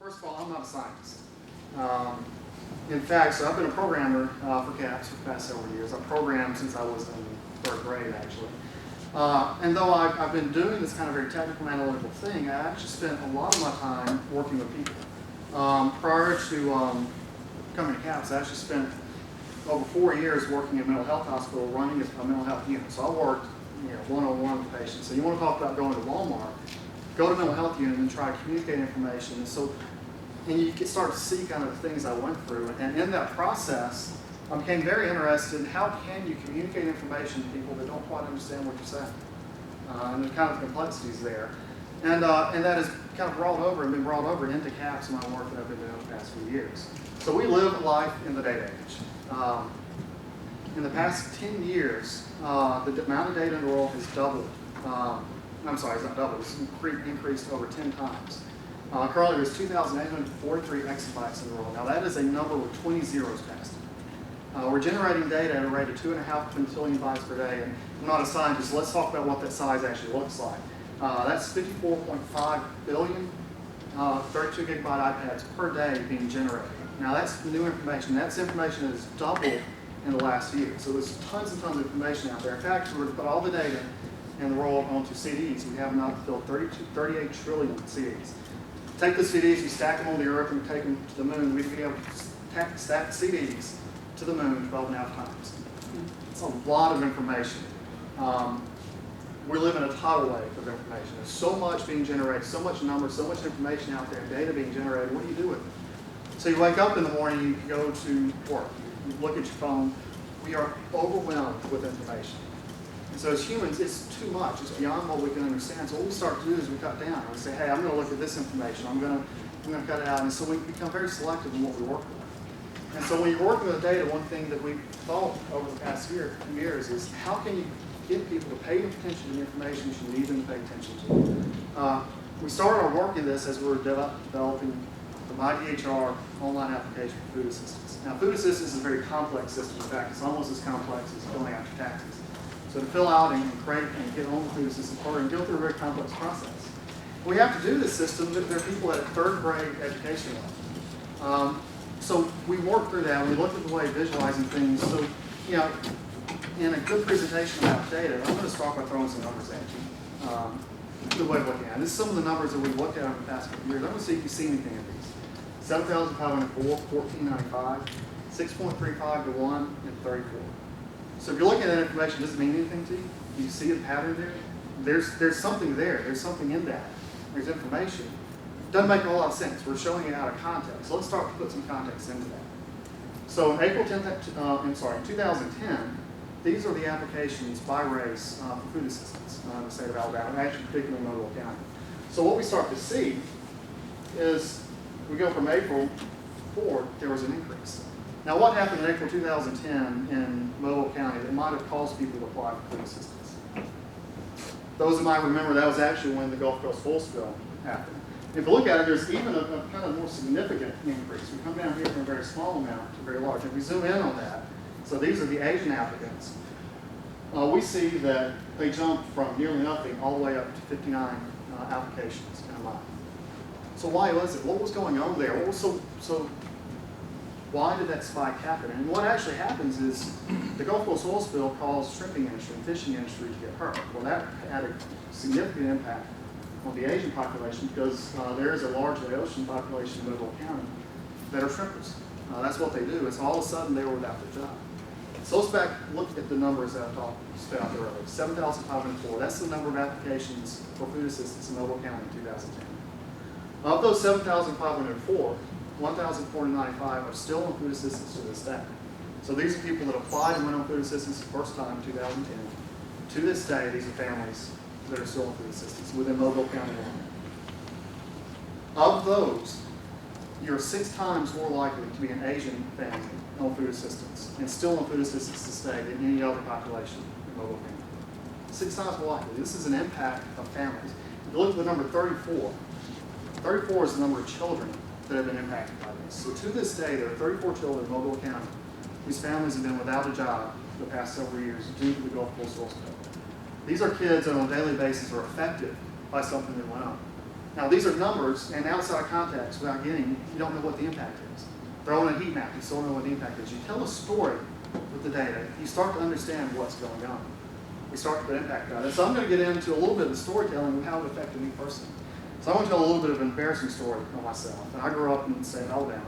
First of all, I'm not a scientist. In fact, so I've been a programmer for CAPS for the past several years. I've programmed since I was in third grade, actually. And though I've been doing this kind of very technical and analytical thing, I actually spent a lot of my time working with people. Prior to coming to CAPS, I actually spent over 4 years working in a mental health hospital running a mental health unit. So I worked one-on-one with patients. So you want to talk about going to Walmart, go to mental health unit and try to communicate information. And you can start to see kind of the things I went through. And in that process, I became very interested in how can you communicate information to people that don't quite understand what you're saying. And the kind of complexities there. And that has kind of been brought over into CAPS and my work that I've been doing the past few years. So we live life in the data age. In the past 10 years, the amount of data in the world has doubled. I'm sorry, it's not doubled, it's increased over 10 times. Currently, there's 2,843 exabytes in the world. Now, that is a number with 20 zeros past it. We're generating data at a rate of 2.5 quintillion bytes per day. And I'm not a scientist, so let's talk about what that size actually looks like. That's 54.5 billion 32 gigabyte iPads per day being generated. Now, that's new information. That's information that has doubled in the last year. So there's tons and tons of information out there. In fact, if we were to put all the data in the world onto CDs, we have enough to fill 38 trillion CDs. Take the CDs, we stack them on the Earth, and we take them to the moon. We'd be able to stack CDs to the moon 12.5 times. It's a lot of information. We live in a tidal wave of information. There's so much being generated, so much numbers, so much information out there, data being generated. What do you do with it? So you wake up in the morning, you go to work, you look at your phone. We are overwhelmed with information. And so as humans, it's too much. It's beyond what we can understand. So what we start to do is we cut down. We say, hey, I'm going to look at this information. I'm going to cut it out. And so we become very selective in what we work with. And so when you're working with data, one thing that we've thought over the past few years is how can you get people to pay attention to the information you need them to pay attention to. We started our work in this as we were developing the MyDHR online application for food assistance. Now, food assistance is a very complex system. In fact, it's almost as complex as filling out your taxes. So to fill out and create and get on the food assistance program, go through a very complex process. We have to do this system. There are people at third grade education level. So we work through that. We look at the way of visualizing things. So, in a good presentation about data, I'm going to start by throwing some numbers at you. Good way of looking at it. This is some of the numbers that we've looked at over the past couple years. I'm going to see if you see anything in these. 7,504, 1495, 6.35 to 1, and 34. So if you're looking at that information, does it mean anything to you? Do you see a pattern there? There's something there. There's something in that. There's information. Doesn't make a whole lot of sense. We're showing it out of context. So let's start to put some context into that. So in in 2010, these are the applications by race for food assistance in the state of Alabama, and actually particularly in Mobile County. So what we start to see is we go from April forward, there was an increase. Now, what happened in April 2010 in Mobile County that might have caused people to apply for food assistance? Those who might remember, that was actually when the Gulf Coast oil spill happened. If you look at it, there's even a kind of more significant increase. We come down here from a very small amount to very large. If we zoom in on that, so these are the Asian applicants, we see that they jumped from nearly nothing all the way up to 59 applications in a month. So why was it? What was going on there? Why did that spike happen? And what actually happens is the Gulf Coast oil spill caused shrimping industry and fishing industry to get hurt. Well, that had a significant impact on the Asian population because there is a large Laotian population in Mobile County that are shrimpers. That's what they do. It's all of a sudden they were without their job. So let's look at the numbers that I talked about earlier. 7,504. That's the number of applications for food assistance in Mobile County in 2010. Of those 7,504, 1,495 are still on food assistance to this day. So these are people that applied and went on food assistance the first time in 2010. To this day, these are families that are still on food assistance within Mobile County alone. Of those, you're 6 times more likely to be an Asian family on food assistance and still on food assistance to stay than any other population in Mobile County. 6 times more likely. This is an impact of families. If you look at the number 34, 34 is the number of children that have been impacted by this. So to this day, there are 34 children in Mobile County whose families have been without a job for the past several years due to the Gulf Coast oil spill. These are kids that on a daily basis are affected by something that went on. Now these are numbers, and outside of context, without getting, you don't know what the impact is. Throw in a heat map, you still don't know what the impact is. You tell a story with the data, you start to understand what's going on. We start to put impact on it. So I'm going to get into a little bit of storytelling and how it affected me personally. So I want to tell a little bit of an embarrassing story on myself. And I grew up in the state of Alabama.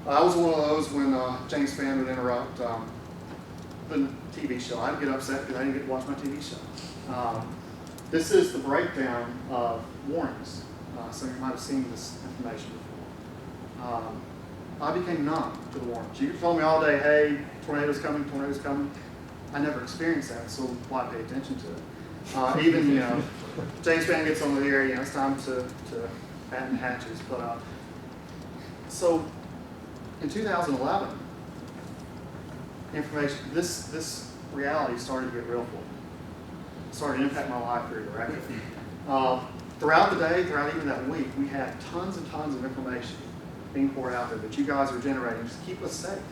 I was one of those when James Spann would interrupt the TV show. I'd get upset because I didn't get to watch my TV show. This is the breakdown of warnings. So you might have seen this information before. I became numb to the warnings. You could tell me all day, hey, tornado's coming, tornado's coming. I never experienced that, so why pay attention to it? Even, James Spann gets on the air, it's time to batten hatches. But so in 2011, information, this reality started to get real for me. It started to impact my life very directly. Throughout the day, throughout even that week, we had tons and tons of information being poured out there that you guys were generating just to keep us safe.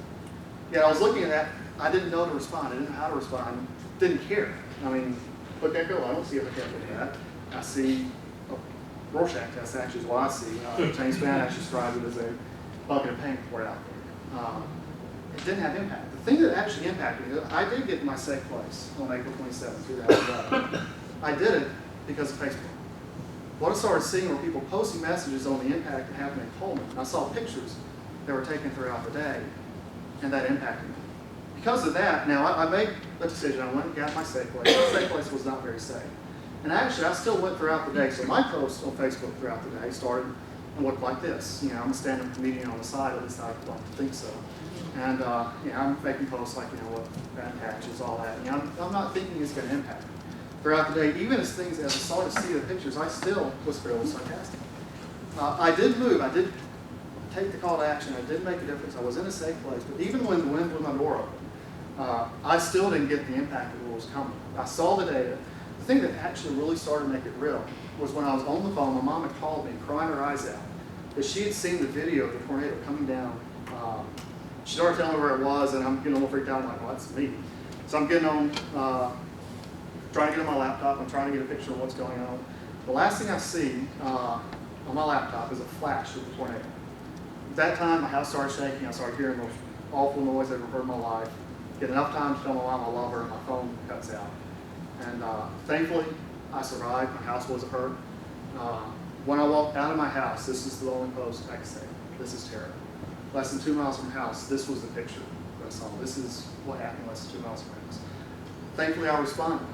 Yet I was looking at that, I didn't know to respond, I didn't know how to respond, didn't care. I mean, look at go, I don't see a effect of that. I see a Rorschach test actually is what I see. James Spann actually described it as a bucket of paint poured out there. It didn't have impact. The thing that actually impacted me, I did get my safe place on April 27, 2011. I did it because of Facebook. What I started seeing were people posting messages on the impact that happened in Coleman. And I saw pictures that were taken throughout the day, and that impacted me. Because of that, now I made a decision. I went and got my safe place. The safe place was not very safe. And actually, I still went throughout the day. So my posts on Facebook throughout the day started and looked like this. I'm a stand-up comedian on the side, at least I like to think so. And I'm making posts like, what batten hatches, all that. I'm not thinking it's going to impact me. Throughout the day, even as things, as I started to see the pictures, I still was fairly sarcastic. I did move. I did take the call to action. I did make a difference. I was in a safe place. But even when the wind blew my door open, I still didn't get the impact of what was coming. I saw the data. The thing that actually really started to make it real was when I was on the phone, my mom had called me, crying her eyes out, that she had seen the video of the tornado coming down. She started telling me where it was, and I'm getting a little freaked out. I'm like, well, that's me. So I'm getting on, trying to get on my laptop. I'm trying to get a picture of what's going on. The last thing I see on my laptop is a flash of the tornado. At that time, my house started shaking. I started hearing the most awful noise I've ever heard in my life. Get enough time to tell my mom I love her, and my phone cuts out. And thankfully, I survived. My house wasn't hurt. When I walked out of my house, this is the only post I can say. This is terrible. Less than 2 miles from the house, this was the picture that I saw. This is what happened less than 2 miles from the house. Thankfully, I responded.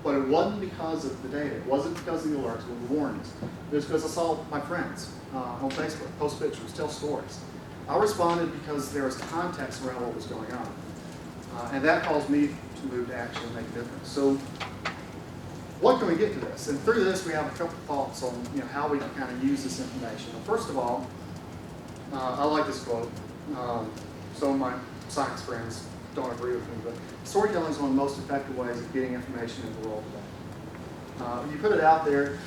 But it wasn't because of the data. It wasn't because of the alerts or the warnings. It was because I saw my friends on Facebook post pictures, tell stories. I responded because there was context around what was going on. And that caused me to move to action and make a difference. So what can we get to this? And through this, we have a couple of thoughts on how we can kind of use this information. Well, first of all, I like this quote. Some of my science friends don't agree with me, but storytelling is one of the most effective ways of getting information into the world today. You put it out there.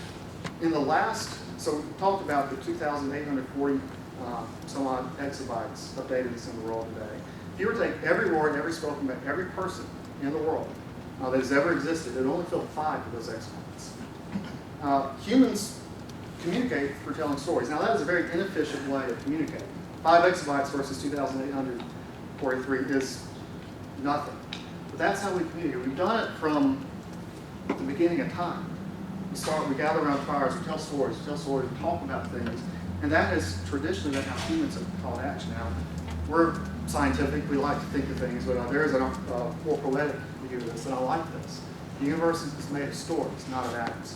In the last, so we talked about the 2,840 some odd exabytes of data that's in the world today. If you were to take every word, every spoken by every person in the world that has ever existed, it would only fill 5 of those exabytes. Humans communicate through telling stories. Now that is a very inefficient way of communicating. 5 exabytes versus 2,843 is nothing. But that's how we communicate. We've done it from the beginning of time. We gather around fires, we tell stories, we talk about things. And that has traditionally been how humans have called action. Now, we're scientific, we like to think of things, but there is a more poetic view of this, and I like this. The universe is made of stories, not of atoms.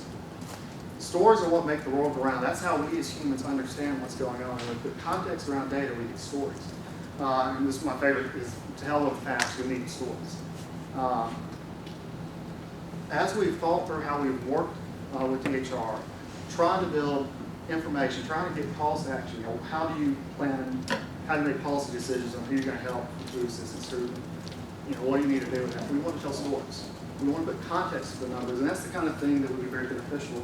Stories are what make the world go round. That's how we as humans understand what's going on. And with the context around data, we get stories. And this is my favorite, is to hell with facts, we need stories. As we've thought through how we've worked with DHR, trying to build information, trying to get calls to action. How do you plan, how do you make policy decisions on who you're going to help with food assistance, who, what do you need to do with that? We want to tell stories. We want to put context to the numbers, and that's the kind of thing that would be very beneficial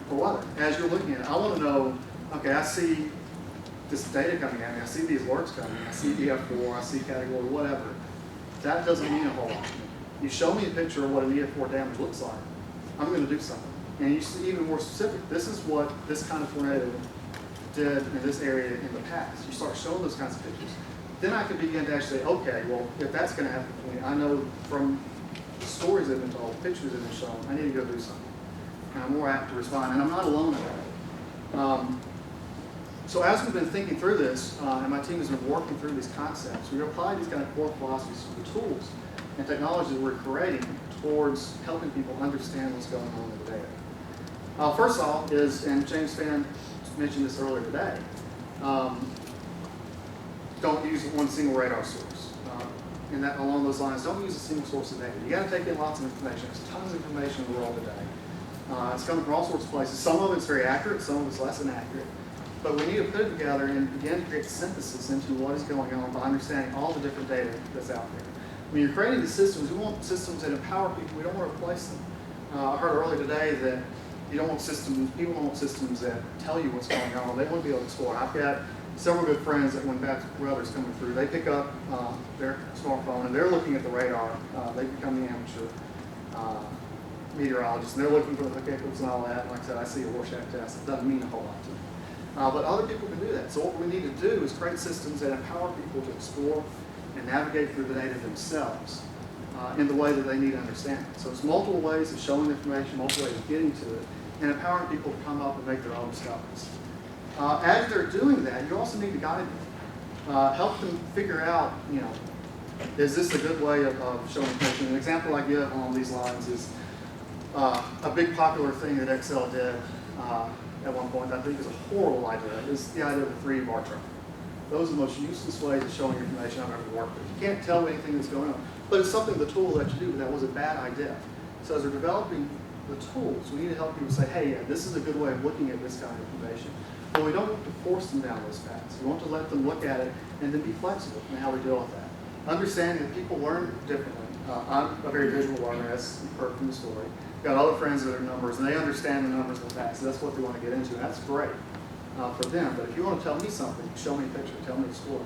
for weather. As you're looking at it, I want to know, okay, I see this data coming at me, I see these alerts coming, I see EF4, I see category, whatever. That doesn't mean a whole lot to me. You show me a picture of what an EF4 damage looks like, I'm going to do something. And you see even more specific, this is what this kind of tornado did in this area in the past. You start showing those kinds of pictures. Then I can begin to actually say, okay, well, if that's going to happen to me, I know from the stories that have been told, pictures that have been shown, I need to go do something. And I'm more apt to respond, and I'm not alone in that. So as we've been thinking through this, and my team has been working through these concepts, we apply these kind of core philosophies to the tools and technology that we're creating towards helping people understand what's going on in the data. First off is, and James Fan mentioned this earlier today, don't use one single radar source. And that along those lines, don't use a single source of data. You got to take in lots of information. There's tons of information in the world today. It's coming from all sorts of places. Some of it's very accurate, some of it's less than accurate. But we need to put it together and begin to create synthesis into what is going on by understanding all the different data that's out there. When you're creating these systems, we want systems that empower people. We don't want to replace them. I heard earlier today that you don't want systems, people don't want systems that tell you what's going on. They want to be able to explore. I've got several good friends that when bad weather's coming through, they pick up their smartphone and they're looking at the radar. They become the amateur meteorologists, and they're looking for the hiccoughs and all that. And like I said, I see a Rorschach test. It doesn't mean a whole lot to me. But other people can do that. So what we need to do is create systems that empower people to explore and navigate through the data themselves in the way that they need to understand it. So it's multiple ways of showing information, multiple ways of getting to it, and empowering people to come up and make their own discoveries. As they're doing that, you also need to guide them. Help them figure out, is this a good way of showing information? An example I give along these lines is a big popular thing that Excel did at one point, I think is a horrible idea, is the idea of a 3D bar chart. Those are the most useless ways of showing information I've ever worked with. You can't tell anything that's going on. But it's something the tool lets you do, but that was a bad idea. So as they're developing the tools, we need to help people say, hey, yeah, this is a good way of looking at this kind of information. But we don't want to force them down those paths. We want to let them look at it and then be flexible in how we deal with that. Understanding that people learn differently. I'm a very visual learner, as you've heard from the story. Got other friends that are numbers, and they understand the numbers and facts, so that's what they want to get into, and that's great for them. But if you want to tell me something, show me a picture, tell me a story.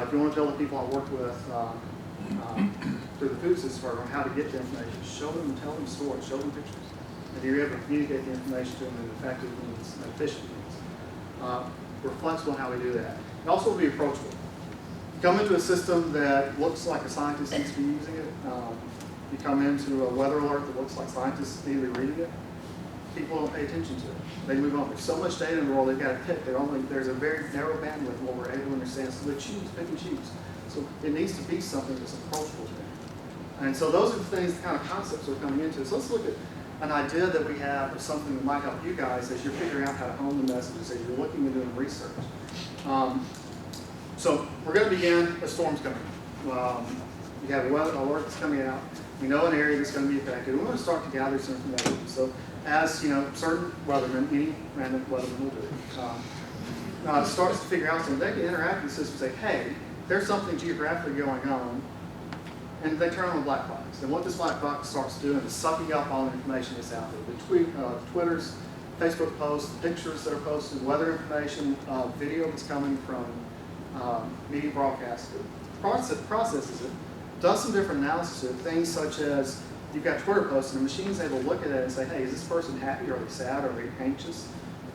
If you want to tell the people I work with through the food system program how to get the information, show them and tell them stories, show them pictures. And you're able to communicate the information to them in effective means and efficient means. We're flexible in how we do that. And also be approachable. Come into a system that looks like a scientist needs to be using it. You come into a weather alert that looks like scientists need to be reading it. People don't pay attention to it. They move on. There's so much data in the world, they've got to pick. There's a very narrow bandwidth of what we're able to understand, so they pick and choose. So it needs to be something that's approachable to them. And so those are the things, the kind of concepts we're coming into. So let's look at an idea that we have of something that might help you guys as you're figuring out how to hone the messages, as you're looking and doing research. So we're going to begin, a storm's coming. You have a weather alert that's coming out. We know an area that's going to be affected. We want to start to gather some information. So as certain weathermen, any random weatherman will do, starts to figure out something, they can interact with the system and say, hey, there's something geographically going on, and they turn on the black box. And what this black box starts doing is sucking up all the information that's out there. The Twitters, Facebook posts, pictures that are posted, weather information, video that's coming from media broadcasts. Processes it, does some different analysis of things such as you've got Twitter posts and the machine's able to look at it and say, hey, is this person happy? Are they sad? Are they anxious?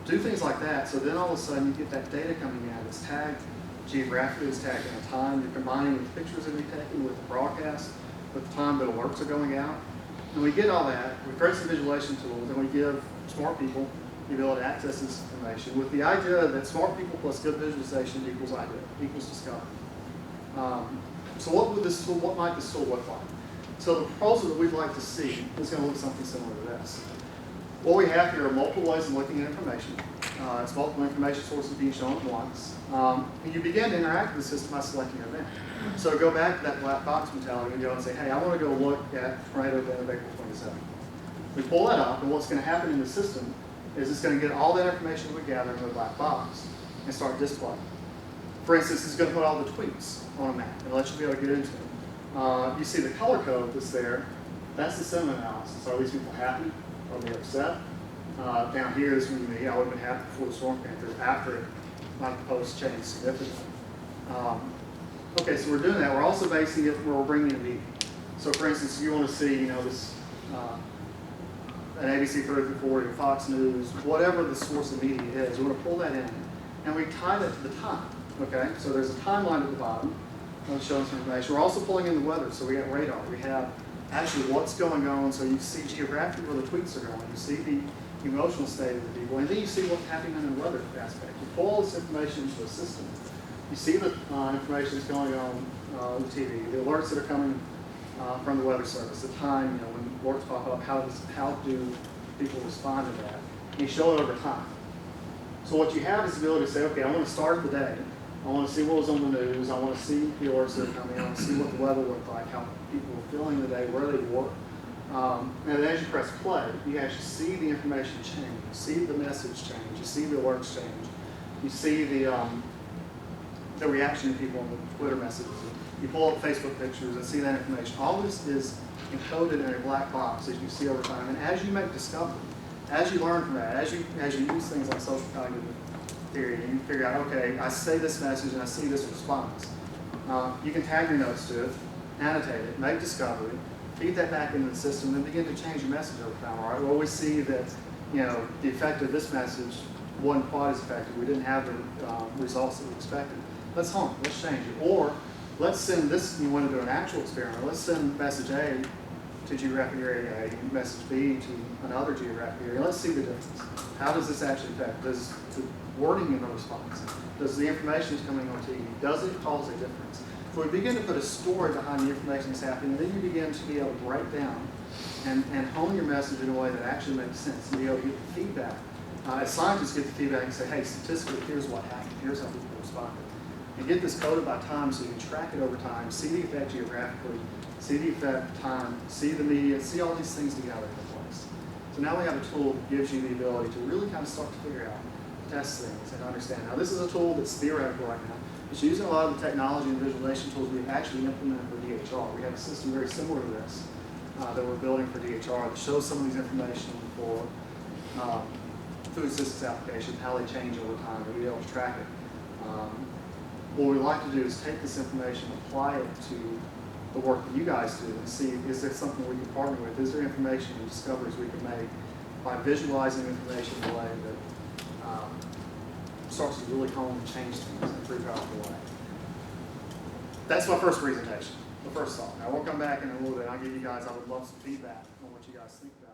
Do things like that. So then all of a sudden you get that data coming in. It's tagged geographically, it's tagged in a time. You're combining with pictures that we've taken with the broadcast, with the time that alerts are going out. And we get all that. We create some visualization tools, and we give smart people the ability to access this information with the idea that smart people plus good visualization equals idea, equals discovery. So what might this tool look like? So the proposal that we'd like to see is going to look something similar to this. What we have here are multiple ways of looking at information. It's multiple information sources being shown at once. And you begin to interact with the system by selecting an event. So go back to that black box mentality and go and say, hey, I want to go look at tornado event of April 27th. We pull that up, and what's going to happen in the system is it's going to get all that information we gather in the black box and start displaying. For instance, it's going to put all the tweets on a map and let you be able to get into them. You see the color code that's there. That's the sentiment analysis. Are these people happy? Are they upset? Down here is when I would have been happy before the storm came through. After it, my post changed significantly. Okay, so we're doing that. We're also basing it where we're bringing in media. So for instance, if you want to see, this an ABC 3040 or Fox News, whatever the source of media is, we're going to pull that in, and we tie that to the time. Okay, so there's a timeline at the bottom that shows information. We're also pulling in the weather, so we have radar. We have actually what's going on, so you see geographically where the tweets are going. You see the emotional state of the people, and then you see what's happening in the weather aspect. You pull all this information into a system. You see the information that's going on the TV, the alerts that are coming from the weather service, the time, when alerts pop up, how do people respond to that? And you show it over time. So what you have is the ability to say, okay, I want to start the day. I want to see what was on the news. I want to see the alerts that are coming. I want to see what the weather looked like, how people were feeling the day, where they were. And then as you press play, you actually see the information change. You see the message change. You see the alerts change. You see the reaction of people on the Twitter messages. You pull up Facebook pictures and see that information. All this is encoded in a black box as you see over time. And as you make discovery, as you learn from that, as you use things like social cognitive theory, and you figure out, okay, I say this message and I see this response. You can tag your notes to it, annotate it, make discovery, feed that back into the system, and then begin to change your message over time. All right, well, we see that the effect of this message wasn't quite as effective. We didn't have the results that we expected. Let's hone it. Let's change it. Or let's send this. You want to do an actual experiment. Let's send message A to geographic area A, and message B to another geographic area. Let's see the difference. How does this actually affect? Does the wording in the response, does the information that's coming on TV, does it cause a difference? So we begin to put a story behind the information that's happening, and then you begin to be able to break down and hone your message in a way that actually makes sense, and be able to get the feedback. As scientists get the feedback and say, hey, statistically, here's what happened, here's how people responded. And get this coded by time so you can track it over time, see the effect geographically, see the effect time, see the media, see all these things together in place. So now we have a tool that gives you the ability to really kind of start to figure out, test things, and understand. Now this is a tool that's theoretical right now. It's using a lot of the technology and visualization tools we've actually implemented for DHR. We have a system very similar to this that we're building for DHR that shows some of these information for food assistance applications, how they change over time, and be able to track it. What we like to do is take this information, apply it to the work that you guys do, and see, is there something we can partner with? Is there information and discoveries we can make by visualizing information in a way that starts to really hone and change things in a pretty powerful way. That's my first presentation, the first thought. Now we'll come back in a little bit. I'll give you guys, I would love some feedback on what you guys think about it.